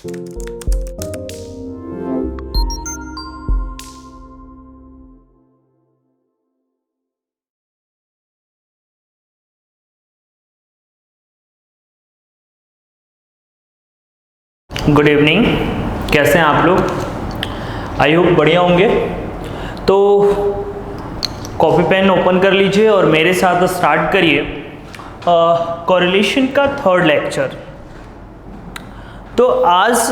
Good evening, कैसे हैं आप लोग? आई होप बढ़िया होंगे। तो कॉपी पेन ओपन कर लीजिए और मेरे साथ स्टार्ट करिए कोरिलेशन का थर्ड लेक्चर। तो आज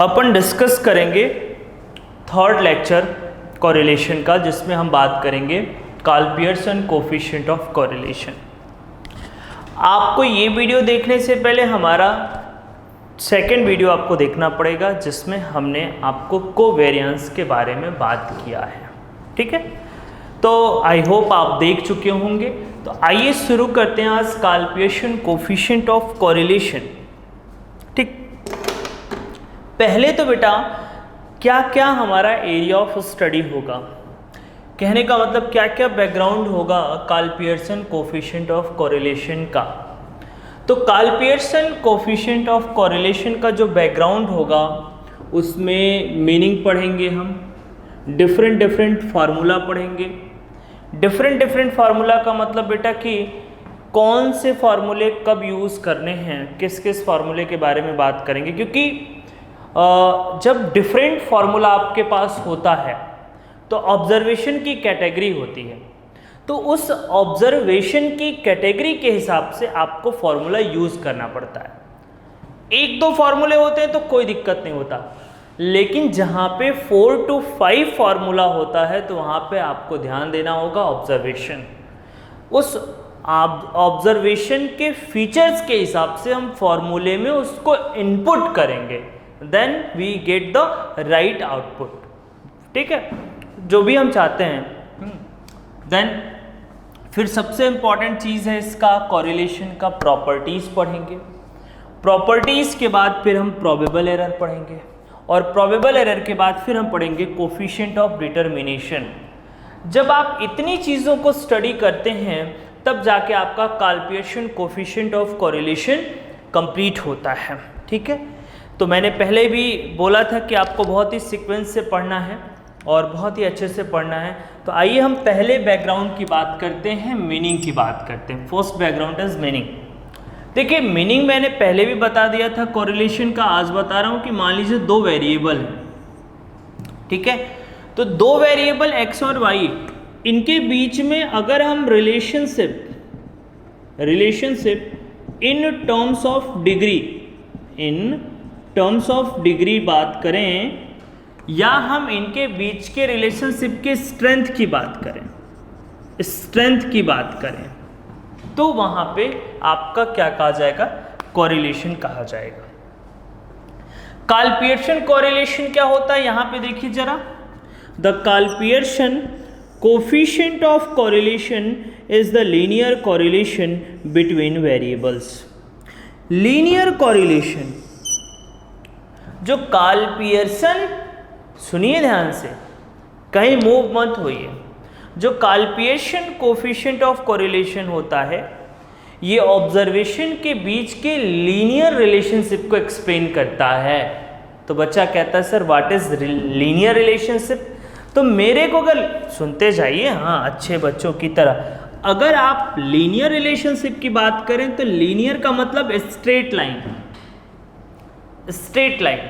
अपन डिस्कस करेंगे थर्ड लेक्चर कोरिलेशन का, जिसमें हम बात करेंगे Karl Pearson coefficient of correlation. आपको ये वीडियो देखने से पहले हमारा सेकेंड वीडियो आपको देखना पड़ेगा, जिसमें हमने आपको कोवेरिएंस के बारे में बात किया है। ठीक है, तो आई होप आप देख चुके होंगे। तो आइए शुरू करते हैं आज Karl Pearson coefficient of correlation. ठीक, पहले तो बेटा क्या क्या हमारा एरिया ऑफ स्टडी होगा, कहने का मतलब क्या क्या बैकग्राउंड होगा Karl Pearson coefficient of correlation का। तो Karl Pearson coefficient of correlation का जो बैकग्राउंड होगा उसमें मीनिंग पढ़ेंगे हम, डिफरेंट फार्मूला पढ़ेंगे। डिफरेंट फार्मूला का मतलब बेटा कि कौन से फार्मूले कब यूज़ करने हैं, किस किस फार्मूले के बारे में बात करेंगे। क्योंकि जब डिफरेंट फार्मूला आपके पास होता है तो ऑब्जर्वेशन की कैटेगरी होती है, तो उस ऑब्जर्वेशन की कैटेगरी के हिसाब से आपको फॉर्मूला यूज़ करना पड़ता है। एक दो फार्मूले होते हैं तो कोई दिक्कत नहीं होता, लेकिन जहाँ पे 4 to 5 फार्मूला होता है तो वहाँ पे आपको ध्यान देना होगा ऑब्जर्वेशन। उस ऑब्जर्वेशन के फीचर्स के हिसाब से हम फॉर्मूले में उसको इनपुट करेंगे, then we get the right output. ठीक है, जो भी हम चाहते हैं। देन फिर सबसे इम्पॉर्टेंट चीज़ है इसका कोरिलेशन का प्रॉपर्टीज़ पढ़ेंगे। प्रॉपर्टीज़ के बाद फिर हम प्रोबेबल एरर पढ़ेंगे, और प्रोबेबल एरर के बाद फिर हम पढ़ेंगे कोफिशिएंट ऑफ डिटरमिनेशन। जब आप इतनी चीज़ों को स्टडी करते हैं तब जाके आपका Karl Pearson coefficient of correlation complete होता है। ठीक है, तो मैंने पहले भी बोला था कि आपको बहुत ही सीक्वेंस से पढ़ना है और बहुत ही अच्छे से पढ़ना है। तो आइए हम पहले बैकग्राउंड की बात करते हैं, मीनिंग की बात करते हैं। First background is meaning. देखिए, मीनिंग मैंने पहले भी बता दिया था कोरिलेशन का, आज बता रहा हूँ कि मान लीजिए दो वेरिएबल हैं। ठीक है, तो दो वेरिएबल x और y, इनके बीच में अगर हम relationship in terms of degree बात करें, या हम इनके बीच के रिलेशनशिप के स्ट्रेंथ की बात करें, तो वहां पे आपका क्या कहा जाएगा, कोरिलेशन कहा जाएगा। कार्ल पियर्सन कोरिलेशन क्या होता है, यहां पे देखिए जरा। The Karl Pearson coefficient of correlation is the linear correlation between variables. Linear correlation, जो कार्ल पियर्सन, सुनिए ध्यान से, कहीं मूव मत होइए, जो Karl Pearson coefficient of correlation होता है ये ऑब्जर्वेशन के बीच के लीनियर रिलेशनशिप को एक्सप्लेन करता है। तो बच्चा कहता है sir what is linear relationship. तो मेरे को अगर सुनते जाइए, हाँ अच्छे बच्चों की तरह, अगर आप लीनियर रिलेशनशिप की बात करें तो लीनियर का मतलब स्ट्रेट लाइन।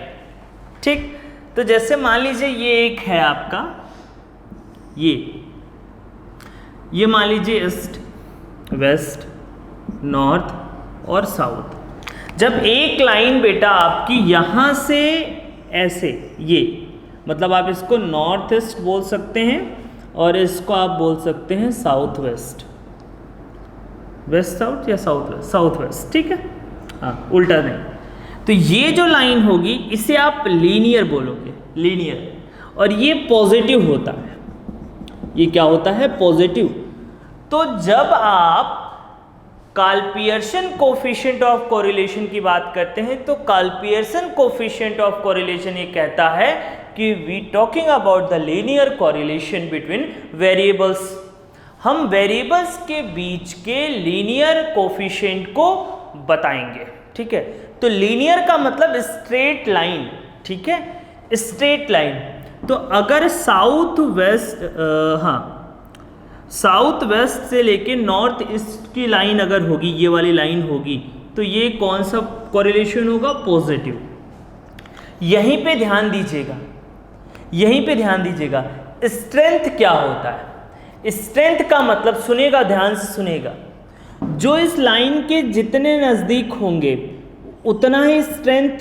ठीक, तो जैसे मान लीजिए ये एक है आपका, ये मान लीजिए ईस्ट, वेस्ट, नॉर्थ और साउथ। जब एक लाइन बेटा आपकी यहाँ से ऐसे, ये मतलब आप इसको नॉर्थ ईस्ट बोल सकते हैं और इसको आप बोल सकते हैं साउथ वेस्ट, वेस्ट साउथ या साउथ वेस्ट। ठीक है, हाँ उल्टा नहीं। तो ये जो लाइन होगी इसे आप लीनियर बोलोगे, लीनियर, और ये पॉजिटिव होता है। ये क्या होता है, पॉजिटिव। तो जब आप Karl Pearson coefficient of correlation की बात करते हैं तो Karl Pearson coefficient of correlation ये कहता है कि we talking about the linear correlation between variables. हम वेरिएबल्स के बीच के लीनियर कोफिशिएंट को बताएंगे, ठीक है। तो लीनियर का मतलब स्ट्रेट लाइन, ठीक है, स्ट्रेट लाइन। तो अगर साउथ वेस्ट से लेके नॉर्थ ईस्ट की लाइन अगर होगी, ये वाली लाइन होगी, तो ये कौन सा कोरिलेशन होगा? पॉजिटिव। यहीं पे ध्यान दीजिएगा, यहीं पे ध्यान दीजिएगा। स्ट्रेंथ क्या होता है? स्ट्रेंथ का मतलब, सुनेगा, ध्यान से सुनेगा, जो इस लाइन के जितने नज़दीक होंगे उतना ही स्ट्रेंथ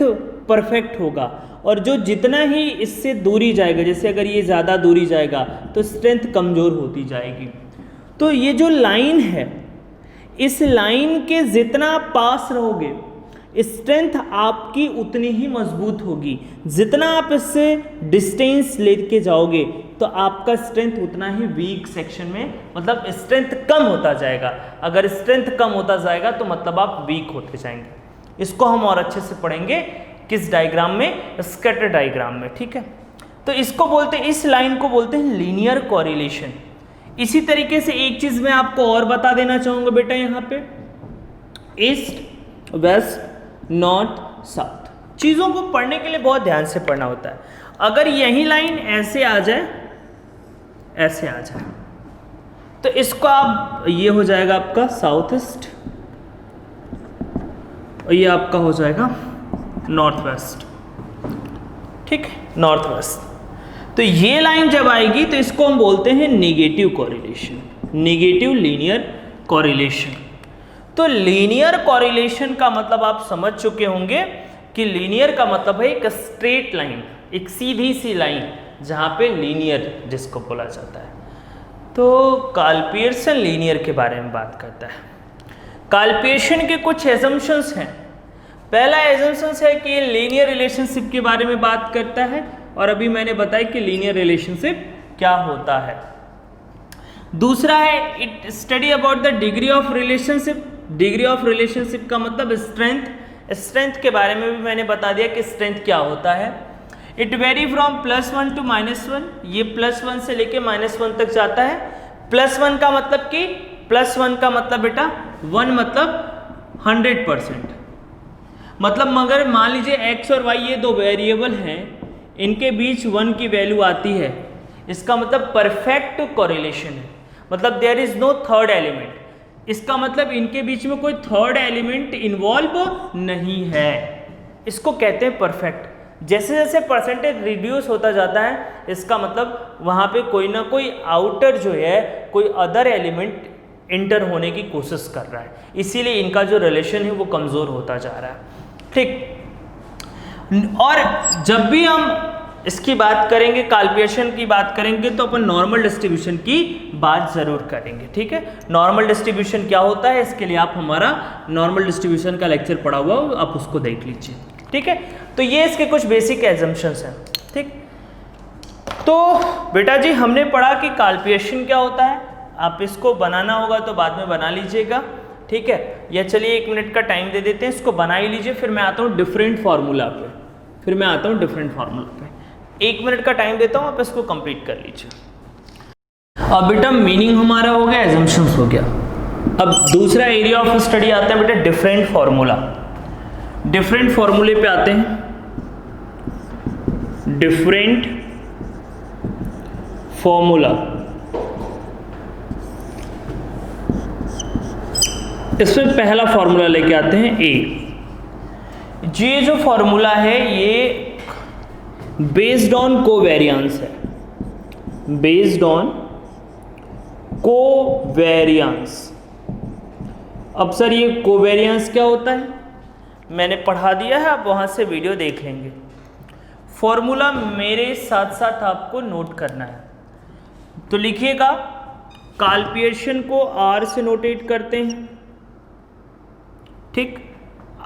परफेक्ट होगा, और जो जितना ही इससे दूरी जाएगा, जैसे अगर ये ज़्यादा दूरी जाएगा तो स्ट्रेंथ कमज़ोर होती जाएगी। तो ये जो लाइन है, इस लाइन के जितना पास रहोगे स्ट्रेंथ आपकी उतनी ही मजबूत होगी। जितना आप इससे डिस्टेंस लेके जाओगे तो आपका स्ट्रेंथ उतना ही वीक सेक्शन में, मतलब स्ट्रेंथ कम होता जाएगा। अगर स्ट्रेंथ कम होता जाएगा तो मतलब आप वीक होते जाएंगे। इसको हम और अच्छे से पढ़ेंगे किस डायग्राम में? स्कैटर डायग्राम में, ठीक है। तो इसको बोलते हैं, इस लाइन को बोलते हैं लीनियर कोरिलेशन। इसी तरीके से एक चीज मैं आपको और बता देना चाहूंगा बेटा, यहाँ पे ईस्ट वेस्ट नॉर्थ साउथ, चीजों को पढ़ने के लिए बहुत ध्यान से पढ़ना होता है। अगर यही लाइन ऐसे आ जाए, ऐसे आ जाए, तो इसको आप, ये हो जाएगा आपका साउथ ईस्ट और ये आपका हो जाएगा नॉर्थ वेस्ट, ठीक है, नॉर्थ वेस्ट। तो ये लाइन जब आएगी तो इसको हम बोलते हैं negative correlation, negative linear correlation. तो लीनियर कोरिलेशन का मतलब आप समझ चुके होंगे कि लीनियर का मतलब है एक स्ट्रेट लाइन, एक सीधी सी लाइन, जहां पे लीनियर जिसको बोला जाता है। तो कार्ल पियर्सन लीनियर के बारे में बात करता है। कार्ल पियर्सन के कुछ एजम्पशंस हैं। पहला एजम्पशन है कि ये लीनियर रिलेशनशिप के बारे में बात करता है, और अभी मैंने बताया कि लीनियर रिलेशनशिप क्या होता है। दूसरा है it study about the degree of relationship. Degree of relationship का मतलब स्ट्रेंथ। स्ट्रेंथ के बारे में भी मैंने बता दिया कि स्ट्रेंथ क्या होता है। इट वेरी फ्रॉम +1 to -1, ये +1 से लेके -1 तक जाता है। +1 का मतलब कि +1 का मतलब बेटा 1 मतलब 100%, मतलब मगर मान लीजिए x और y ये दो वेरिएबल हैं, इनके बीच 1 की वैल्यू आती है, इसका मतलब परफेक्ट कोरिलेशन है, मतलब there is no third element. इसका मतलब इनके बीच में कोई थर्ड एलिमेंट इन्वॉल्व नहीं है, इसको कहते हैं परफेक्ट। जैसे जैसे परसेंटेज रिड्यूस होता जाता है, इसका मतलब वहाँ पे कोई ना कोई आउटर जो है, कोई अदर एलिमेंट इंटर होने की कोशिश कर रहा है, इसीलिए इनका जो रिलेशन है वो कमज़ोर होता जा रहा है, ठीक। और जब भी हम इसकी बात करेंगे, कार्ल पियर्सन की बात करेंगे, तो अपन नॉर्मल डिस्ट्रीब्यूशन की बात जरूर करेंगे, ठीक है। नॉर्मल डिस्ट्रीब्यूशन क्या होता है, इसके लिए आप हमारा नॉर्मल डिस्ट्रीब्यूशन का लेक्चर पढ़ा हुआ, आप उसको देख लीजिए, ठीक है। तो ये इसके कुछ बेसिक एजम्पशंस हैं, ठीक। तो बेटा जी हमने पढ़ा कि कार्ल पियर्सन क्या होता है, आप इसको बनाना होगा तो बाद में बना लीजिएगा, ठीक है। या चलिए 1 मिनट का टाइम दे देते हैं, इसको बना ही लीजिए, फिर मैं आता हूँ डिफरेंट फार्मूला पे, 1 मिनट का टाइम देता हूँ, आप इसको कंप्लीट कर लीजिए। अब बेटा मीनिंग हमारा हो गया, एजम्पशंस हो गया। अब दूसरा एरिया ऑफ स्टडी आता है बेटा डिफरेंट फार्मूला। डिफरेंट फार्मूले पे आते हैं, डिफरेंट फार्मूला। इसमें पहला फार्मूला लेके आते हैं ए। ये जो फार्मूला है ये बेस्ड ऑन कोवेरियंस है, बेस्ड ऑन कोवेरियंस। अब सर ये कोवेरियंस क्या होता है, मैंने पढ़ा दिया है, आप वहां से वीडियो देख लेंगे। फॉर्मूला मेरे साथ साथ आपको नोट करना है, तो लिखिएगा। कार्ल पियर्सन को R से नोटेट करते हैं, ठीक।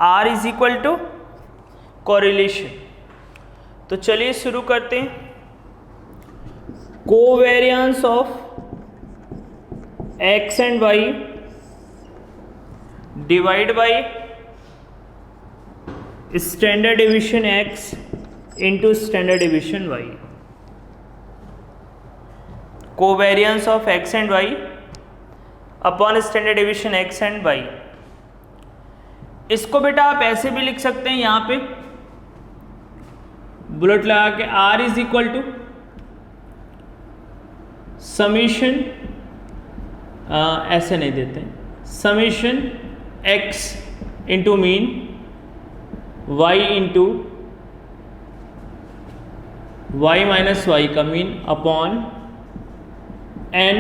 R is equal to correlation. तो चलिए शुरू करते हैं। Covariance of x and y divide by standard division x into standard division y। Covariance of x and y upon standard division x and y। इसको बेटा आप ऐसे भी लिख सकते हैं, यहां पे बुलेट लगा के R is equal to summation, ऐसे नहीं देते, summation x into mean y into y minus y का mean upon n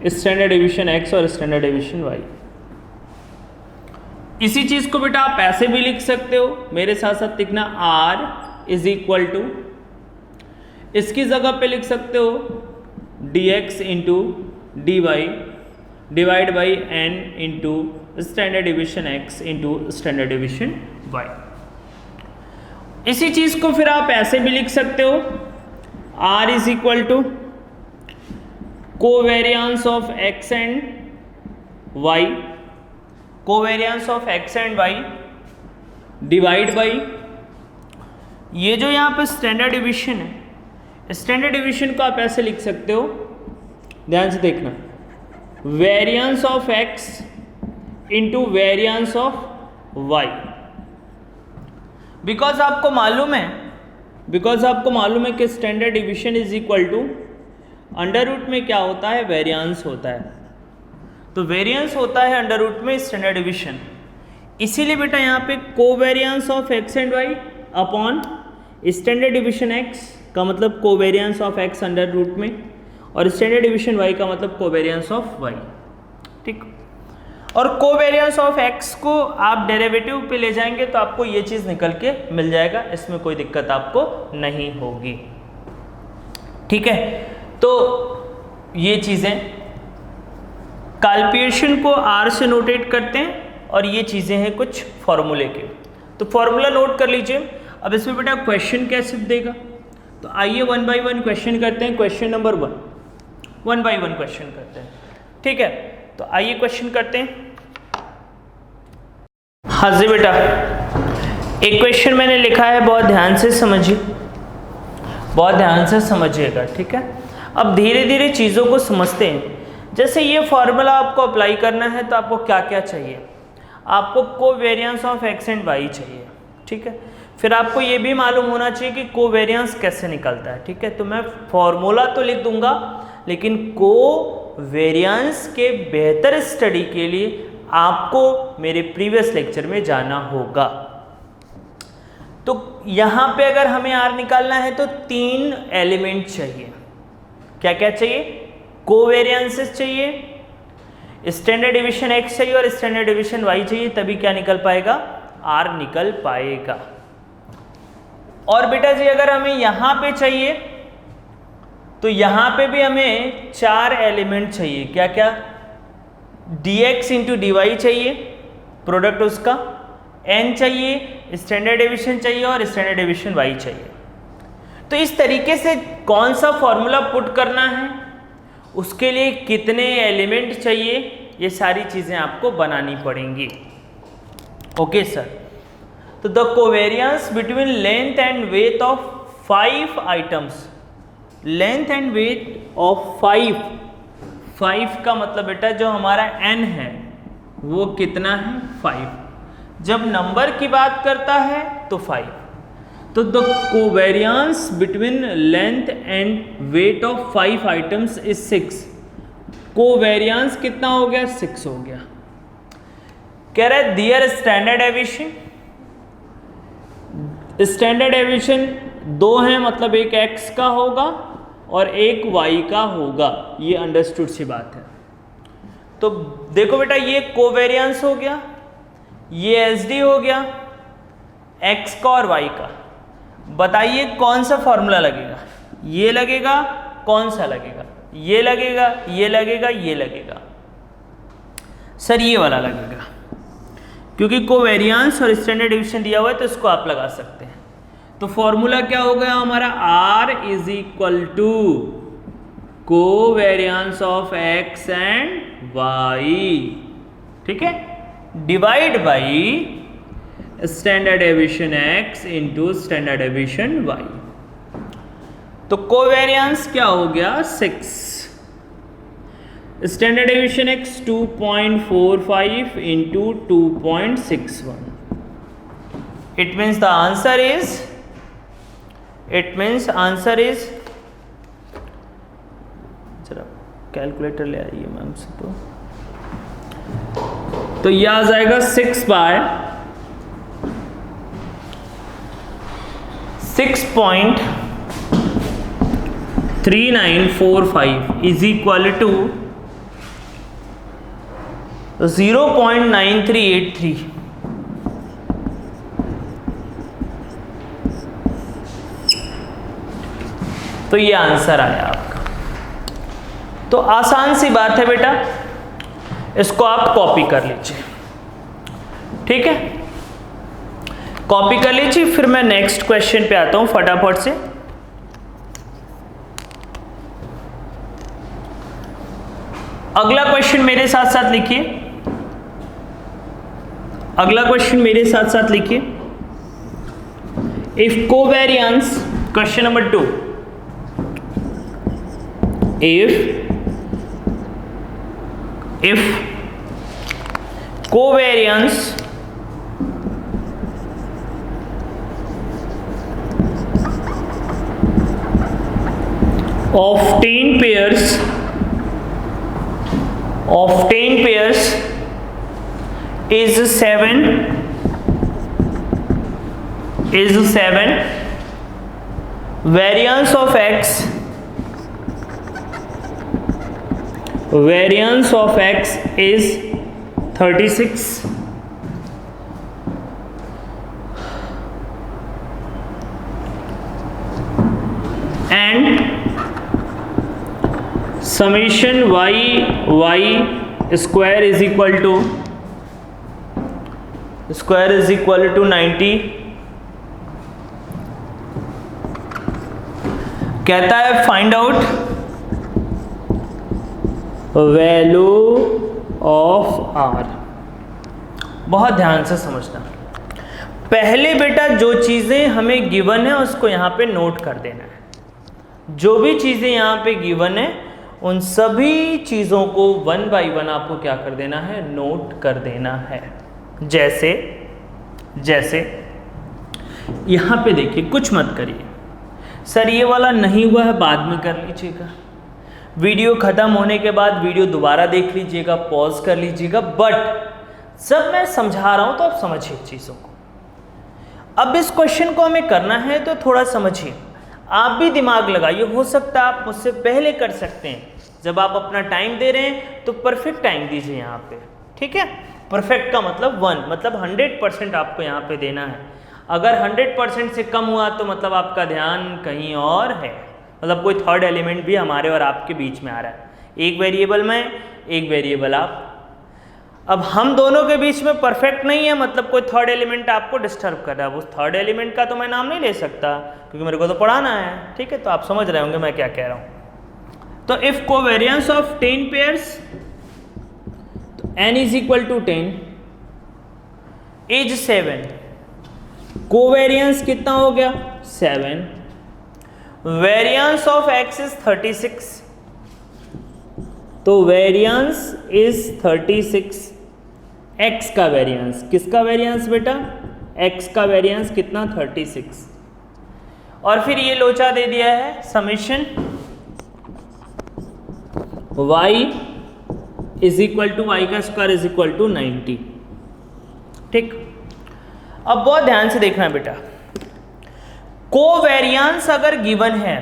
standard deviation x और स्टैंडर्ड डेविएशन y। इसी चीज को बेटा आप ऐसे भी लिख सकते हो, मेरे साथ साथ लिखना r इज इक्वल टू, इसकी जगह पे लिख सकते हो dx into dy divide by n into standard deviation x into standard deviation y। इसी चीज को फिर आप ऐसे भी लिख सकते हो, r is equal to covariance of x and y, covariance of x and y divide by, ये जो यहाँ पे स्टैंडर्ड डेविएशन है, स्टैंडर्ड डेविएशन को आप ऐसे लिख सकते हो, ध्यान से देखना, variance of x into variance of y। Because आपको मालूम है कि standard deviation is equal to under root में क्या होता है, वेरियंस होता है, तो वेरियंस होता है अंडर रूट में स्टैंडर्ड डेविएशन। इसीलिए बेटा यहाँ पे covariance of x and y upon standard deviation x का मतलब covariance of x under root में, और स्टैंडर्ड डेविएशन y का मतलब कोवेरियंस ऑफ y। ठीक, और कोवेरियंस ऑफ x को आप डेरिवेटिव पे ले जाएंगे तो आपको ये चीज निकल के मिल जाएगा, इसमें कोई दिक्कत आपको नहीं होगी। ठीक है, तो ये चीजें कैलकुलेशन को r से नोटेट करते हैं, और ये चीजें हैं कुछ फॉर्मूले के, तो फॉर्मूला नोट कर लीजिए। अब इसमें बेटा क्वेश्चन कैसे देगा, तो आइए 1 बाय 1 क्वेश्चन करते हैं। क्वेश्चन नंबर 1 बाय 1 क्वेश्चन करते हैं। ठीक है, तो आइए क्वेश्चन करते हैं। हाँ जी बेटा, एक क्वेश्चन मैंने लिखा है, बहुत ध्यान से समझिए, बहुत ध्यान से समझिएगा। ठीक है, अब धीरे धीरे चीज़ों को समझते हैं। जैसे ये फॉर्मूला आपको अप्लाई करना है तो आपको क्या क्या चाहिए, आपको covariance of x and y चाहिए। ठीक है, फिर आपको ये भी मालूम होना चाहिए कि कोवेरियंस कैसे निकलता है। ठीक है, तो मैं फॉर्मूला तो लिख दूंगा, लेकिन कोवेरियंस के बेहतर स्टडी के लिए आपको मेरे प्रीवियस लेक्चर में जाना होगा। तो यहाँ पे अगर हमें r निकालना है तो 3 एलिमेंट चाहिए। क्या क्या चाहिए, कोवेरियंसेस चाहिए, स्टैंडर्ड डेविएशन x चाहिए और स्टैंडर्ड डेविएशन y चाहिए, तभी क्या निकल पाएगा, r निकल पाएगा। और बेटा जी अगर हमें यहाँ पे चाहिए तो यहाँ पे भी हमें 4 एलिमेंट चाहिए। क्या क्या, dx इंटू dy चाहिए, प्रोडक्ट उसका, n चाहिए, स्टैंडर्ड डेविएशन चाहिए और स्टैंडर्ड डेविएशन y चाहिए। तो इस तरीके से कौन सा फॉर्मूला पुट करना है, उसके लिए कितने एलिमेंट चाहिए, ये सारी चीज़ें आपको बनानी पड़ेंगी। ओके सर, तो the covariance between length and weight of 5 items, length and weight of 5 का मतलब बेटा जो हमारा n है वो कितना है, 5। जब नंबर की बात करता है तो 5, तो the covariance between length and weight of 5 items is 6। Covariance कितना हो गया, 6 हो गया। कह रहा है दियर स्टैंडर्ड डेविएशन, स्टैंडर्ड डेविएशन 2 है, मतलब एक x का होगा और एक y का होगा, ये अंडरस्टूड सी बात है। तो देखो बेटा, ये कोवेरियंस हो गया, ये SD हो गया x का और y का। बताइए कौन सा फॉर्मूला लगेगा, ये लगेगा, कौन सा लगेगा, ये लगेगा, ये लगेगा, ये लगेगा। सर ये वाला लगेगा, क्योंकि कोवेरियंस और स्टैंडर्ड डेविएशन दिया हुआ है तो इसको आप लगा सकते हैं। तो फॉर्मूला क्या हो गया हमारा, R is equal to covariance of x and y। ठीक है, divide by standard deviation x into standard deviation y। तो कोवेरियंस क्या हो गया, 6। Standard deviation x 2.45 into 2.61. It means the answer is, जरा कैलकुलेटर ले आइए मैम से, तो ये आ जाएगा 6.3945 इज इक्वल टू 0.9383. तो ये आंसर आया आपका। तो आसान सी बात है बेटा, इसको आप कॉपी कर लीजिए, ठीक है, कॉपी कर लीजिए। फिर मैं नेक्स्ट क्वेश्चन पे आता हूं फटाफट से। अगला क्वेश्चन मेरे साथ साथ लिखिए, if covariance, question number 2, if covariance of 10 pairs is 7, variance of x is 36, and summation y square is equal to 90. कहता है find out value of r। बहुत ध्यान से समझना, पहले बेटा जो चीज़ें हमें गिवन है उसको यहाँ पे नोट कर देना है। जो भी चीज़ें यहाँ पे गिवन है उन सभी चीज़ों को 1 by 1 आपको क्या कर देना है, नोट कर देना है। जैसे यहाँ पे देखिए, कुछ मत करिए सर, ये वाला नहीं हुआ है बाद में कर लीजिएगा, वीडियो ख़त्म होने के बाद वीडियो दोबारा देख लीजिएगा, पॉज कर लीजिएगा, बट जब मैं समझा रहा हूँ तो आप समझिए चीज़ों को। अब इस क्वेश्चन को हमें करना है तो थोड़ा समझिए, आप भी दिमाग लगाइए, हो सकता है आप मुझसे पहले कर सकते हैं। जब आप अपना टाइम दे रहे हैं तो परफेक्ट टाइम दीजिए यहाँ पे, ठीक है। परफेक्ट का मतलब 1, मतलब 100% आपको यहाँ पे देना है। अगर 100% से कम हुआ तो मतलब आपका ध्यान कहीं और है, मतलब कोई थर्ड एलिमेंट भी हमारे और आपके बीच में आ रहा है। एक वेरिएबल में, एक वेरिएबल आप। अब हम दोनों के बीच में परफेक्ट नहीं है, मतलब कोई थर्ड एलिमेंट आपको डिस्टर्ब कर रहा है। उस थर्ड एलिमेंट का तो मैं नाम नहीं ले सकता क्योंकि मेरे को तो पढ़ाना है, ठीक है। तो आप समझ रहे होंगे मैं क्या कह रहा हूँ। तो इफ कोवेरियंस ऑफ 10 पेयर्स, तो n is equal to 10 is 7, covariance कितना हो गया 7, वेरियंस ऑफ x इज 36, तो वेरियंस इज 36, x का वेरियंस, किसका वेरियंस बेटा, x का वेरियंस कितना 36, और फिर ये लोचा दे दिया है summation y is equal to y का स्क्वायर इज इक्वल टू 90, ठीक। अब बहुत ध्यान से देखना है बेटा, कोवेरियंस अगर गिवन है,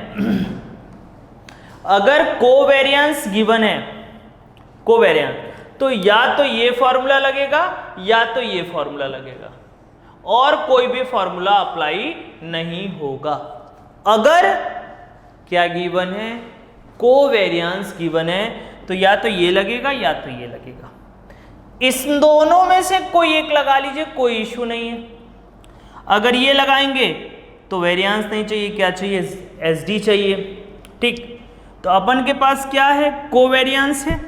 अगर कोवेरियंस गिवन है, कोवेरियंस, तो या तो ये फॉर्मूला लगेगा या तो ये फॉर्मूला लगेगा, और कोई भी फॉर्मूला अप्लाई नहीं होगा। अगर क्या गिवन है, कोवेरियंस गिवन है, तो या तो ये लगेगा या तो ये लगेगा। इस दोनों में से कोई एक लगा लीजिए, कोई इशू नहीं है। अगर ये लगाएंगे तो वेरियंस नहीं चाहिए, क्या चाहिए, SD चाहिए, ठीक। तो अपन के पास क्या है, कोवेरियंस है,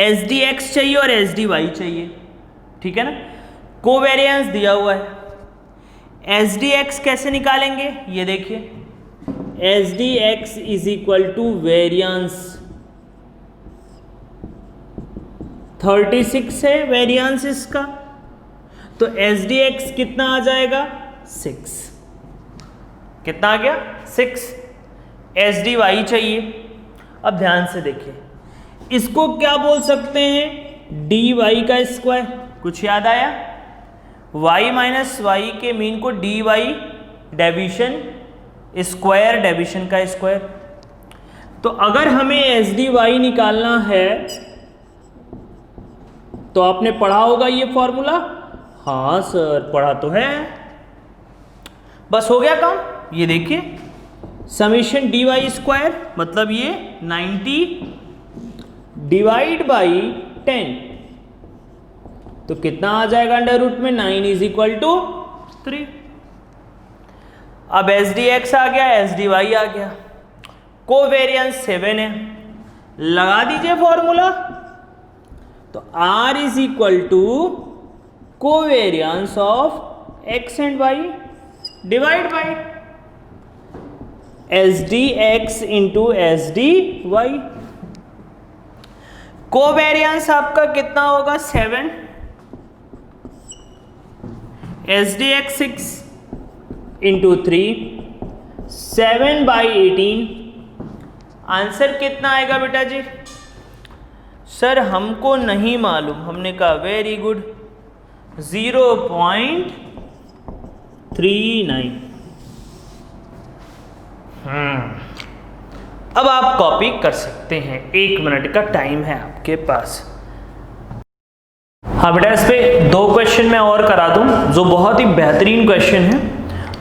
SDX चाहिए और SDY चाहिए, ठीक है ना। कोवेरियंस दिया हुआ है, SDX कैसे निकालेंगे, ये देखिए, SDX is equal to variance 36 है वेरिएंस इसका, तो एस डी एक्स कितना आ जाएगा 6। कितना आ गया 6। एस डी वाई चाहिए। अब ध्यान से देखिए, इसको क्या बोल सकते हैं, डी वाई का स्क्वायर। कुछ याद आया, y माइनस वाई के मीन को d y deviation square, deviation का स्क्वायर। तो अगर हमें एस डी वाई निकालना है तो आपने पढ़ा होगा ये फॉर्मूला। हाँ सर पढ़ा तो है। बस हो गया काम। ये देखिए समीशन डी वाई स्क्वायर मतलब ये 90 डिवाइड बाई 10, तो कितना आ जाएगा अंडर रूट में 9 इज इक्वल टू 3। अब एस डी एक्स आ गया, एस डी वाई आ गया, कोवेरियंस 7 है, लगा दीजिए फॉर्मूला। तो R is equal to covariance of x and y divide by S D x into S D y. Covariance आपका कितना होगा 7, S D x 6 into 3, 7 by 18। Answer कितना आएगा बेटा जी? सर हमको नहीं मालूम। हमने कहा वेरी गुड, 0.39। अब आप कॉपी कर सकते हैं, 1 मिनट का टाइम है आपके पास। हाँ बेटा, इस पे 2 क्वेश्चन मैं और करा दूं जो बहुत ही बेहतरीन क्वेश्चन है,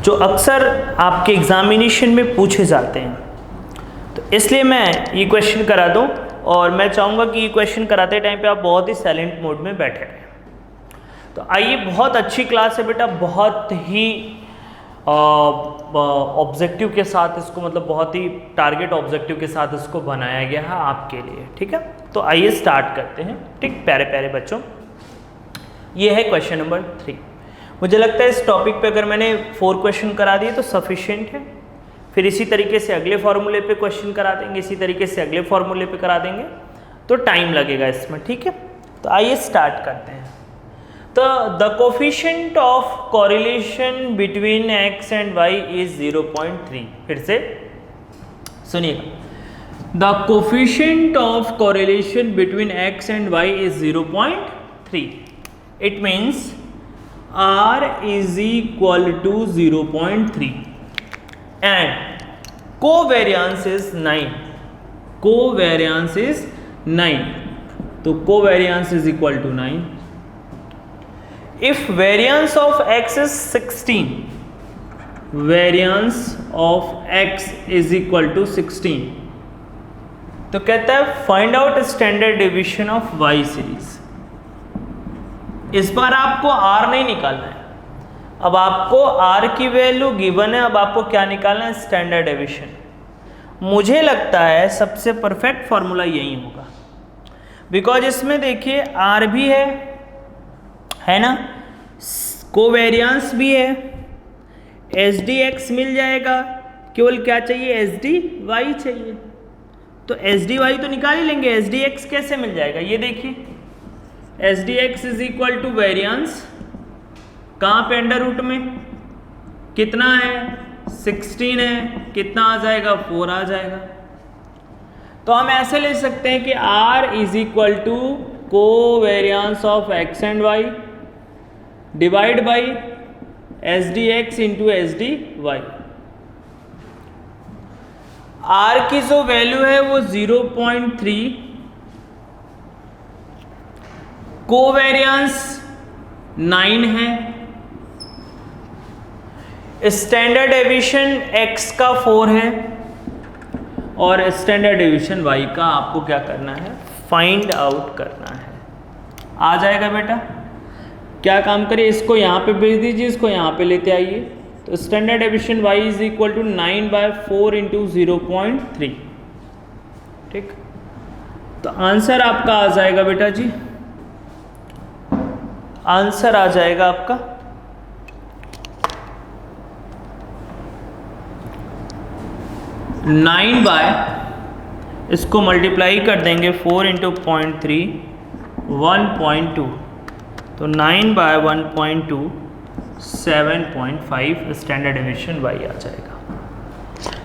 जो अक्सर आपके एग्जामिनेशन में पूछे जाते हैं। तो इसलिए मैं ये क्वेश्चन करा दूं और मैं चाहूँगा कि ये क्वेश्चन कराते टाइम पे आप बहुत ही साइलेंट मोड में बैठे रहें। तो आइए, बहुत अच्छी क्लास है बेटा, बहुत ही ऑब्जेक्टिव के साथ इसको, मतलब बहुत ही टारगेट ऑब्जेक्टिव के साथ इसको बनाया गया है आपके लिए। ठीक है, तो आइए स्टार्ट करते हैं। ठीक, प्यारे प्यारे बच्चों, ये है क्वेश्चन नंबर 3। मुझे लगता है इस टॉपिक पे अगर मैंने 4 क्वेश्चन करा दिए तो सफिशिएंट है। फिर इसी तरीके से अगले फॉर्मूले पे क्वेश्चन करा देंगे, इसी तरीके से अगले फॉर्मूले पे करा देंगे, तो टाइम लगेगा इसमें। ठीक है, तो आइए स्टार्ट करते हैं। तो the coefficient of correlation between x and y is 0.3। फिर से सुनिएगा, the coefficient of correlation between x and y is 0.3। It means r is equal to 0.3 and covariance is 9. Covariance is 9. तो covariance is equal to 9. If variance of x is 16, variance of x is equal to 16, तो कहता है find out standard deviation of y series. इस बार आपको r नहीं निकालना है, अब आपको r की वैल्यू गिवन है, अब आपको क्या निकालना है, स्टैंडर्ड डेविएशन। मुझे लगता है सबसे परफेक्ट फॉर्मूला यही होगा, बिकॉज इसमें देखिए r भी है ना, कोवेरियंस भी है, एस डी एक्स मिल जाएगा, केवल क्या चाहिए, एस डी वाई चाहिए। तो एस डी वाई तो निकाल ही लेंगे, एस डी एक्स कैसे मिल जाएगा, ये देखिए S D x is equal to variance, कहाँ पे, अंडर रूट में, कितना है 16 है, कितना आ जाएगा 4 आ जाएगा। तो हम ऐसे ले सकते हैं कि R is equal to covariance of x and y divide by S D x into S D y. R की जो वैल्यू है वो 0.3, कोवेरियंस 9 है, स्टैंडर्ड डेविएशन x का 4 है और स्टैंडर्ड डेविएशन y का आपको क्या करना है, फाइंड आउट करना है। आ जाएगा बेटा, क्या काम करिए, इसको यहाँ पे भेज दीजिए, इसको यहाँ पे लेते आइए। तो standard deviation y is equal to 9/4 into 0.3। ठीक, तो आंसर आपका आ जाएगा बेटा जी, आंसर आ जाएगा आपका 9 बाय, इसको मल्टीप्लाई कर देंगे 4 इंटू 0.3 1.2, तो 9/1.2 7.5 स्टैंडर्ड डेविएशन y आ जाएगा।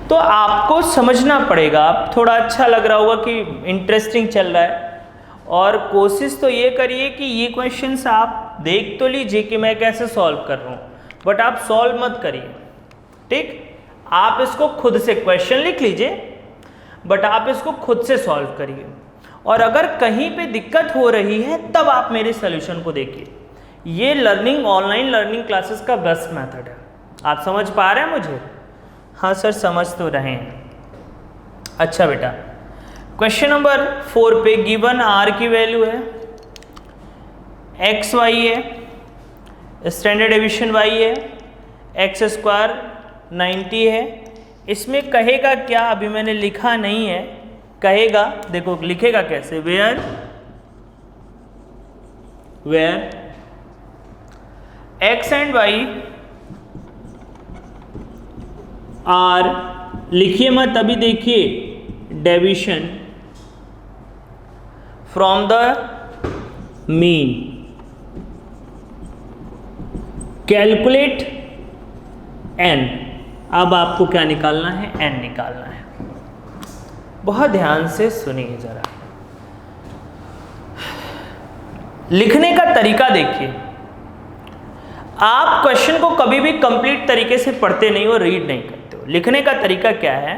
तो आपको समझना पड़ेगा, आप थोड़ा अच्छा लग रहा होगा कि इंटरेस्टिंग चल रहा है, और कोशिश तो ये करिए कि ये क्वेश्चंस आप देख तो लीजिए कि मैं कैसे सॉल्व कर रहा हूँ, बट आप सॉल्व मत करिए, ठीक। आप इसको खुद से क्वेश्चन लिख लीजिए, बट आप इसको खुद से सॉल्व करिए, और अगर कहीं पे दिक्कत हो रही है तब आप मेरे सोल्यूशन को देखिए। ये लर्निंग, ऑनलाइन लर्निंग क्लासेस का बेस्ट मेथड है। आप समझ पा रहे हैं मुझे? हाँ सर, समझ तो रहे हैं। अच्छा बेटा, क्वेश्चन नंबर 4 पे गिवन आर की वैल्यू है एक्स वाई है, स्टैंडर्ड डेविएशन वाई है, एक्स स्क्वायर 90 है। इसमें कहेगा क्या, अभी मैंने लिखा नहीं है, कहेगा, देखो लिखेगा कैसे, where x and y are, लिखिए मत अभी, देखिए deviation from the mean, calculate n. अब आपको क्या निकालना है, एन निकालना है। बहुत ध्यान से सुनिए जरा, लिखने का तरीका देखिए। आप क्वेश्चन को कभी भी कंप्लीट तरीके से पढ़ते नहीं हो, रीड नहीं करते हो। लिखने का तरीका क्या है,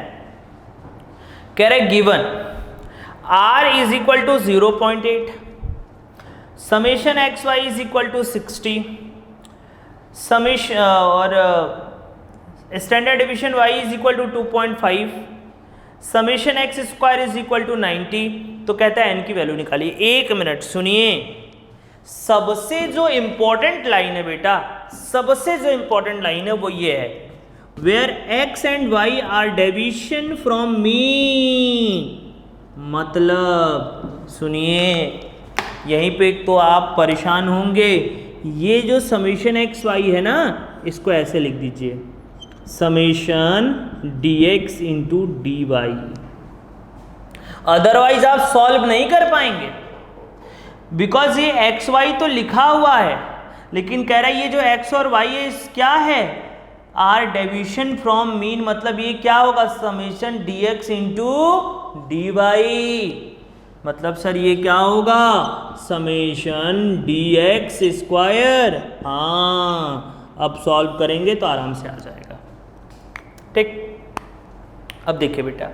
कह रहे given r is equal to 0.8, summation x y is equal to 60, summation और standard deviation y is equal to 2.5, summation x square is equal to 90। तो कहता है n की वैल्यू निकालिए। एक मिनट सुनिए, सबसे जो इंपॉर्टेंट लाइन है बेटा, सबसे जो इंपॉर्टेंट लाइन है वो ये है, where x and y are deviation from mean. मतलब सुनिए, यहीं पे तो आप परेशान होंगे। ये जो समेशन एक्स वाई है ना, इसको ऐसे लिख दीजिए, summation dx into d y. Otherwise आप सॉल्व नहीं कर पाएंगे, बिकॉज ये एक्स वाई तो लिखा हुआ है, लेकिन कह रहा है ये जो एक्स और वाई है क्या है, आर डेविएशन फ्रॉम मीन। मतलब ये क्या होगा, summation dx into d y. मतलब सर ये क्या होगा, समेशन dx स्क्वायर। हाँ, अब सॉल्व करेंगे तो आराम से आ जाएगा, ठीक। अब देखिए बेटा,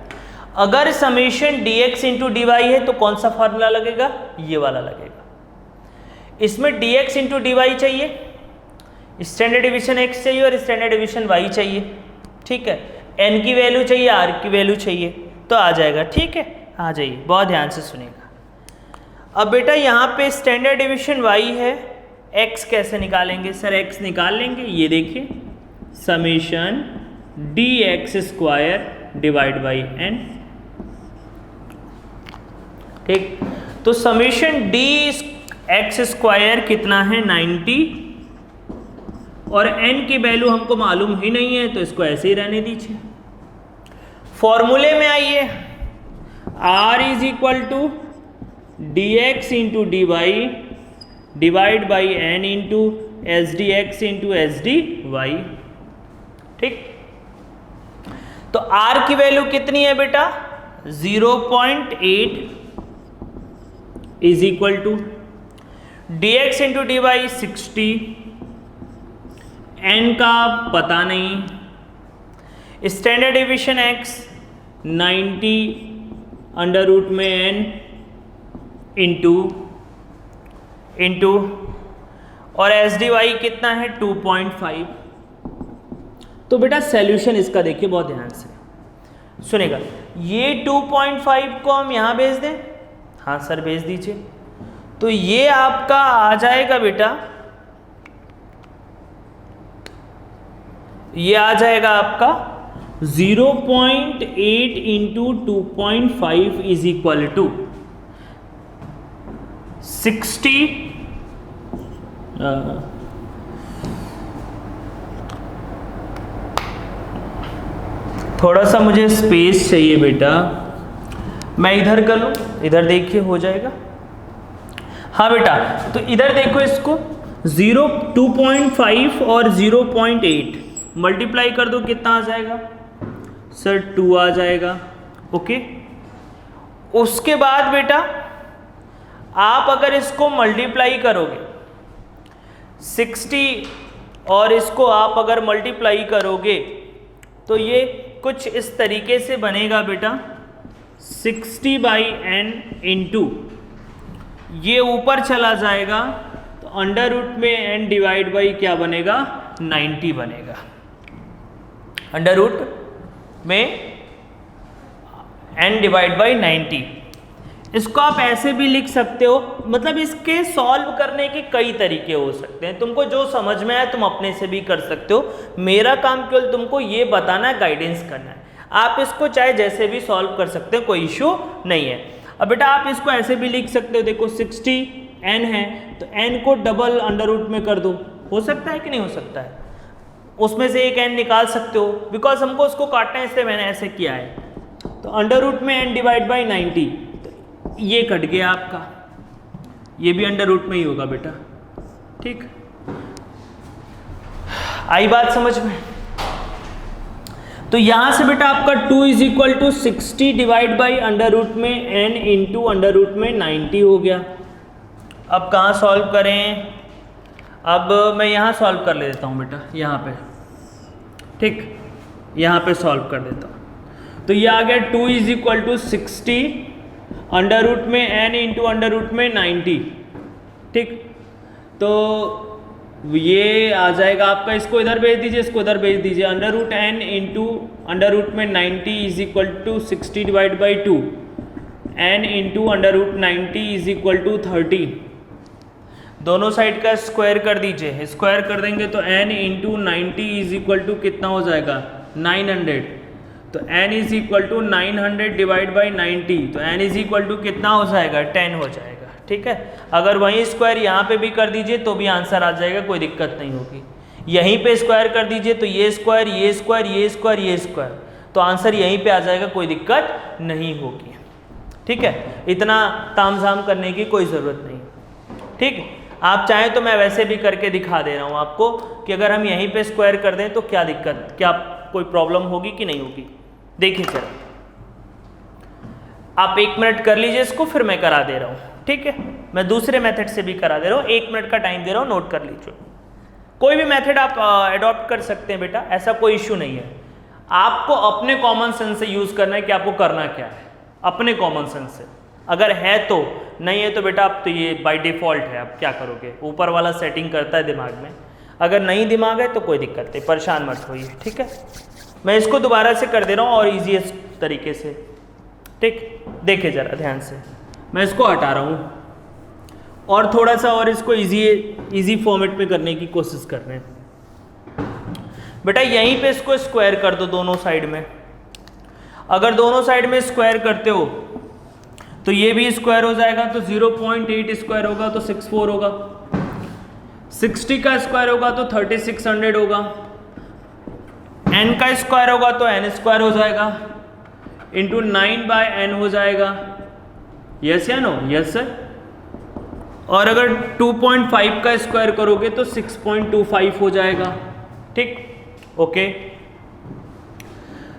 अगर summation dx into d y है तो कौन सा फार्मूला लगेगा, ये वाला लगेगा। इसमें dx इंटू डी वाई चाहिए, स्टैंडर्ड डेविएशन x चाहिए और स्टैंडर्ड डेविएशन y चाहिए, ठीक है। n की वैल्यू चाहिए, r की वैल्यू चाहिए, तो आ जाएगा, ठीक है। आ जाइए, बहुत ध्यान से सुनिएगा। अब बेटा यहाँ पे स्टैंडर्ड डेविएशन y है, x कैसे निकालेंगे सर, x निकाल लेंगे, ये देखिए, summation dx square divide by n, ठीक। तो समेशन dx स्क्वायर कितना है, 90, और n की वैल्यू हमको मालूम ही नहीं है, तो इसको ऐसे ही रहने दीजिए। फॉर्मूले में आइए, r is equal to dx into d y divide by n into S D x into S D y, ठीक। तो r की वैल्यू कितनी है बेटा, 0.8 is equal to dx into d y 60, n का पता नहीं, standard deviation x 90 under root में n इंटू और एस डी वाई कितना है 2.5। तो बेटा सॉल्यूशन इसका देखिए बहुत ध्यान से सुनेगा, ये 2.5 को हम यहाँ भेज दें, हाँ सर भेज दीजिए, तो ये आपका आ जाएगा बेटा, ये आ जाएगा आपका 0.8 इंटू 2.5 इज इक्वल टू 60। थोड़ा सा मुझे स्पेस चाहिए बेटा, मैं इधर कर लूँ, इधर देखिए हो जाएगा। हाँ बेटा, तो इधर देखो इसको 2.5 और 0.8 मल्टीप्लाई कर दो, कितना आ जाएगा सर? 2 आ जाएगा। ओके, उसके बाद बेटा आप अगर इसको मल्टीप्लाई करोगे 60 और इसको आप अगर मल्टीप्लाई करोगे तो ये कुछ इस तरीके से बनेगा बेटा, 60/n इंटू ये ऊपर चला जाएगा तो अंडर रूट में n डिवाइड बाई क्या बनेगा? 90 बनेगा। अंडर रूट में n डिवाइड बाई 90। इसको आप ऐसे भी लिख सकते हो, मतलब इसके सॉल्व करने के कई तरीके हो सकते हैं, तुमको जो समझ में आए तुम अपने से भी कर सकते हो। मेरा काम केवल तुमको ये बताना है, गाइडेंस करना है। आप इसको चाहे जैसे भी सॉल्व कर सकते हो, कोई इशू नहीं है। अब बेटा आप इसको ऐसे भी लिख सकते हो, देखो 60n है तो n को डबल अंडर रूट में कर दो, हो सकता है कि नहीं हो सकता है? उसमें से एक n निकाल सकते हो, बिकॉज हमको उसको काटना है इसलिए मैंने ऐसे किया है। तो अंडर रूट में n डिवाइड बाई 90, ये कट गया आपका, ये भी अंडर रूट में ही होगा बेटा। ठीक, आई बात समझ में? तो यहां से बेटा आपका 2 = 60 डिवाइड बाई अंडर रूट में n इंटू अंडर रूट में 90 हो गया। अब कहाँ सॉल्व करें? अब मैं यहाँ सॉल्व कर लेता हूँ बेटा, यहाँ पे। ठीक, यहाँ पे सॉल्व कर देता हूँ। तो ये आ गया 2 = 60 अंडर रूट में n इंटू अंडर रूट में 90। ठीक, तो ये आ जाएगा आपका, इसको इधर भेज दीजिए, इसको इधर भेज दीजिए। Under root n into under root में 90 = 60 divide by 2, n into under root 90 = 30। दोनों साइड का स्क्वायर कर दीजिए, स्क्वायर कर देंगे तो n इंटू 90 = कितना हो जाएगा? 900। तो n = 900 डिवाइड बाई 90, तो n = कितना हो जाएगा? 10 हो जाएगा। ठीक है, अगर वहीं स्क्वायर यहाँ पे भी कर दीजिए तो भी आंसर आ जाएगा, कोई दिक्कत नहीं होगी। यहीं पे स्क्वायर कर दीजिए तो ये स्क्वायर, ये स्क्वायर, ये स्क्वायर, ये स्क्वायर, तो आंसर यहीं पे आ जाएगा, कोई दिक्कत नहीं होगी। ठीक है, इतना तामझाम करने की कोई ज़रूरत नहीं। ठीक, आप चाहें तो मैं वैसे भी करके दिखा दे रहा हूँ आपको कि अगर हम यहीं पे स्क्वायर कर दें तो क्या दिक्कत, क्या कोई प्रॉब्लम होगी कि नहीं होगी। देखिए जरा, आप 1 मिनट कर लीजिए इसको, फिर मैं करा दे रहा हूँ। ठीक है, मैं दूसरे मेथड से भी करा दे रहा हूँ, 1 मिनट का टाइम दे रहा हूँ, नोट कर लीजिए। कोई भी मेथड आप अडॉप्ट कर सकते हैं बेटा, ऐसा कोई इश्यू नहीं है। आपको अपने कॉमन सेंस से यूज़ करना है कि आपको करना क्या है, अपने कॉमन सेंस से। अगर है तो, नहीं है तो बेटा आप तो ये बाय डिफ़ॉल्ट है, आप क्या करोगे, ऊपर वाला सेटिंग करता है दिमाग में। अगर नहीं दिमाग है तो कोई दिक्कत नहीं, परेशान मत होइए। ठीक है, मैं इसको दोबारा से कर दे रहा हूँ और ईजीएस्ट तरीके से। ठीक, देखिए ज़रा ध्यान से, मैं इसको हटा रहा हूँ और थोड़ा सा और इसको इजी फॉर्मेट में करने की कोशिश कर रहे हैं। बेटा यहीं पे इसको स्क्वायर कर दो दोनों साइड में। अगर दोनों साइड में स्क्वायर करते हो तो ये भी स्क्वायर हो जाएगा, तो 0.8 स्क्वायर होगा तो 64 होगा, 60 का स्क्वायर होगा तो 3600 होगा, n का स्क्वायर होगा तो n स्क्वायर हो जाएगा, इंटू 9/n हो जाएगा। यस या नो? Yes sir. और अगर 2.5 का स्क्वायर करोगे तो 6.25 हो जाएगा। ठीक, ओके।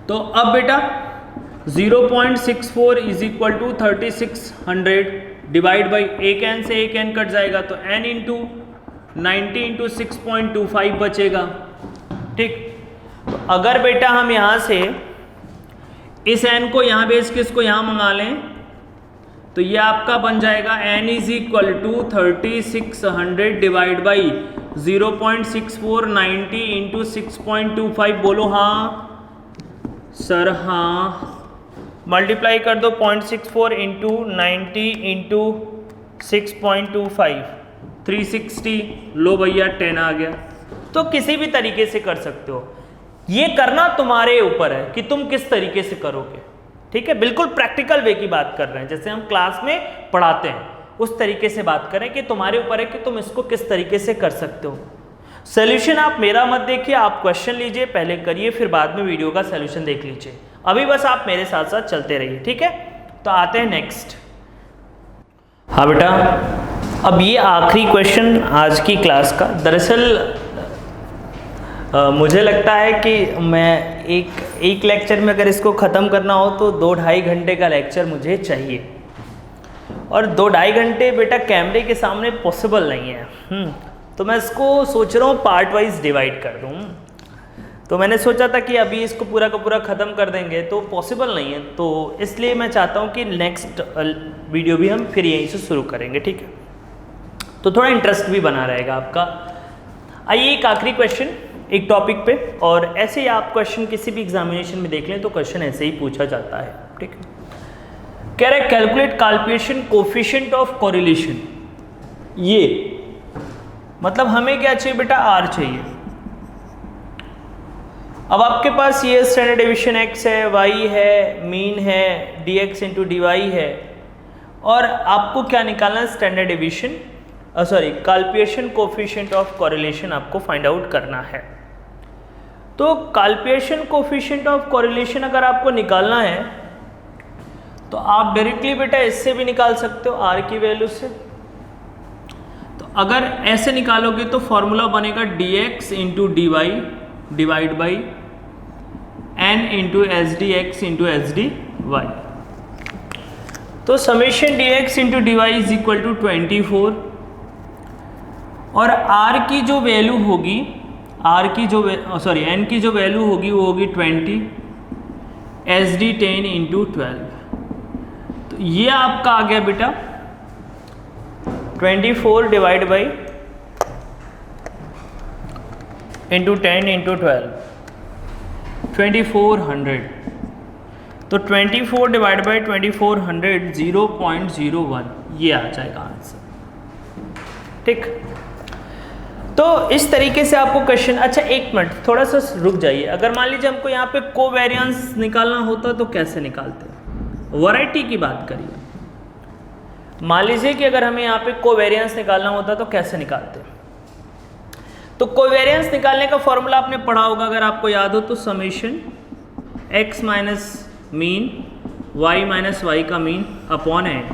तो अब बेटा 0.64 = 3600 डिवाइड बाई एक n से एक n कट जाएगा तो n इंटू 90 इंटू 6.25 बचेगा। ठीक, तो अगर बेटा हम यहाँ से इस n को यहाँ बेस के इसको यहाँ मंगा लें तो ये आपका बन जाएगा n = 3600 डिवाइड बाई 0.64 90 इंटू 6.25। बोलो हाँ सर, हाँ। मल्टीप्लाई कर दो 0.64 इंटू 90 इंटू 6.25, 360। लो भैया 10 आ गया। तो किसी भी तरीके से कर सकते हो, ये करना तुम्हारे ऊपर है कि तुम किस तरीके से करोगे। ठीक है, बिल्कुल प्रैक्टिकल वे की बात कर रहे हैं, जैसे हम क्लास में पढ़ाते हैं उस तरीके से बात करें कि तुम्हारे ऊपर है कि तुम इसको किस तरीके से कर सकते हो। सोल्यूशन आप मेरा मत देखिए, आप क्वेश्चन लीजिए, पहले करिए, फिर बाद में वीडियो का सोल्यूशन देख लीजिए। अभी बस आप मेरे साथ साथ चलते रहिए। ठीक है, तो आते हैं नेक्स्ट। हाँ बेटा, अब ये आखिरी क्वेश्चन आज की क्लास का। दरअसल मुझे लगता है कि मैं एक लेक्चर में अगर इसको ख़त्म करना हो तो 2-2.5 घंटे का लेक्चर मुझे चाहिए, और 2-2.5 घंटे बेटा कैमरे के सामने पॉसिबल नहीं है। तो मैं इसको सोच रहा हूँ पार्ट वाइज डिवाइड कर दूँ। तो मैंने सोचा था कि अभी इसको पूरा का पूरा ख़त्म कर देंगे तो पॉसिबल नहीं है, तो इसलिए मैं चाहता हूँ कि नेक्स्ट वीडियो भी हम फिर यहीं से शुरू करेंगे, ठीक है? तो थोड़ा इंटरेस्ट भी बना रहेगा आपका। आइए एक आखिरी क्वेश्चन एक टॉपिक पे, और ऐसे ही आप क्वेश्चन किसी भी एग्जामिनेशन में देख लें तो क्वेश्चन ऐसे ही पूछा जाता है, ठीक है? कह रहे कैलकुलेट कॉल्पिएशन कोफिशिएंट ऑफ कोरिलेशन। ये मतलब हमें क्या चाहिए बेटा, आर चाहिए। अब आपके पास ये स्टैंडर्ड डेविएशन x है, y है, मीन है, dx इंटू dy है, और आपको क्या निकालना है, स्टैंडर्ड डेविएशन कॉल्पिएशन कोफिशिएंट ऑफ कोरिलेशन आपको फाइंड आउट करना है। तो कॉल्पिएशन कोफिशिएंट ऑफ कोरिलेशन अगर आपको निकालना है तो आप डायरेक्टली बेटा इससे भी निकाल सकते हो, r की वैल्यू से। तो अगर ऐसे निकालोगे तो फॉर्मूला बनेगा dx into dy divide by n into H D x into H D y. तो summation dx into d y is equal to 24, और r की जो वैल्यू होगी, n की जो वैल्यू होगी वो होगी 20, एच डी 10 इंटू 12। तो ये आपका आ गया बेटा 24 डिवाइड बाई इंटू 10 इंटू 12, 2400। तो 24 डिवाइड बाई 2400 0.01 ये आ जाएगा आंसर, ठीक? तो इस तरीके से आपको क्वेश्चन। अच्छा एक मिनट थोड़ा सा रुक जाइए। अगर मान लीजिए हमको यहाँ पे कोवेरिएंस निकालना होता तो कैसे निकालते हैं? वैरायटी की बात करिए। मान लीजिए कि अगर हमें यहाँ पे कोवेरिएंस निकालना होता तो कैसे निकालते हैं? तो कोवेरिएंस निकालने का फॉर्मूला आपने पढ़ा होगा, अगर आपको याद हो तो summation x minus mean y minus y का मीन अपॉन एन।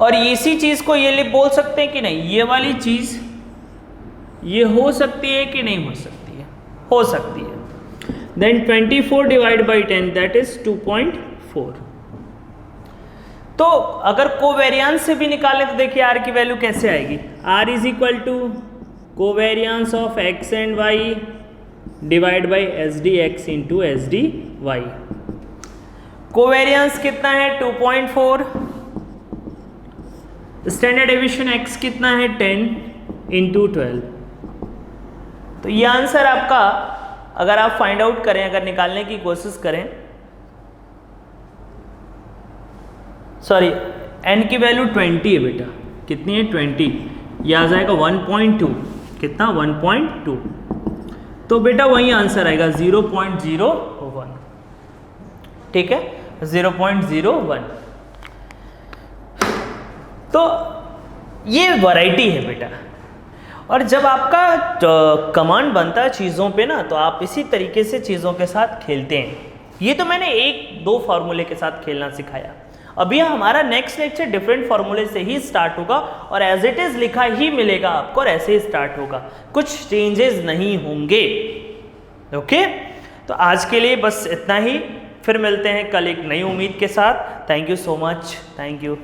और इसी चीज को ये बोल सकते हैं कि नहीं, ये वाली चीज ये हो सकती है कि नहीं हो सकती है? हो सकती है। Then 24 divide by 10 that is 2.4। तो अगर कोवेरिएंस से भी निकालें तो देखिए r की वैल्यू कैसे आएगी, r is equal to covariance of x and y divide by H D x into H D y. Covariance कितना है 2.4, स्टैंडर्ड डेविएशन x कितना है 10 इंटू 12। तो ये आंसर आपका अगर आप फाइंड आउट करें, अगर निकालने की कोशिश करें, सॉरी n की वैल्यू 20 है बेटा, कितनी है 20, ये आ जाएगा 1.2, कितना 1.2। तो बेटा वही आंसर आएगा 0.01, ठीक है 0.01। तो ये वैरायटी है बेटा। और जब आपका कमांड बनता है चीज़ों पे ना, तो आप इसी तरीके से चीज़ों के साथ खेलते हैं। ये तो मैंने 1-2 फार्मूले के साथ खेलना सिखाया। अभी हमारा नेक्स्ट लेक्चर डिफरेंट फार्मूले से ही स्टार्ट होगा, और एज इट इज़ लिखा ही मिलेगा आपको, और ऐसे ही स्टार्ट होगा, कुछ चेंजेस नहीं होंगे। ओके, तो आज के लिए बस इतना ही। फिर मिलते हैं कल एक नई उम्मीद के साथ। Thank you so much, thank you.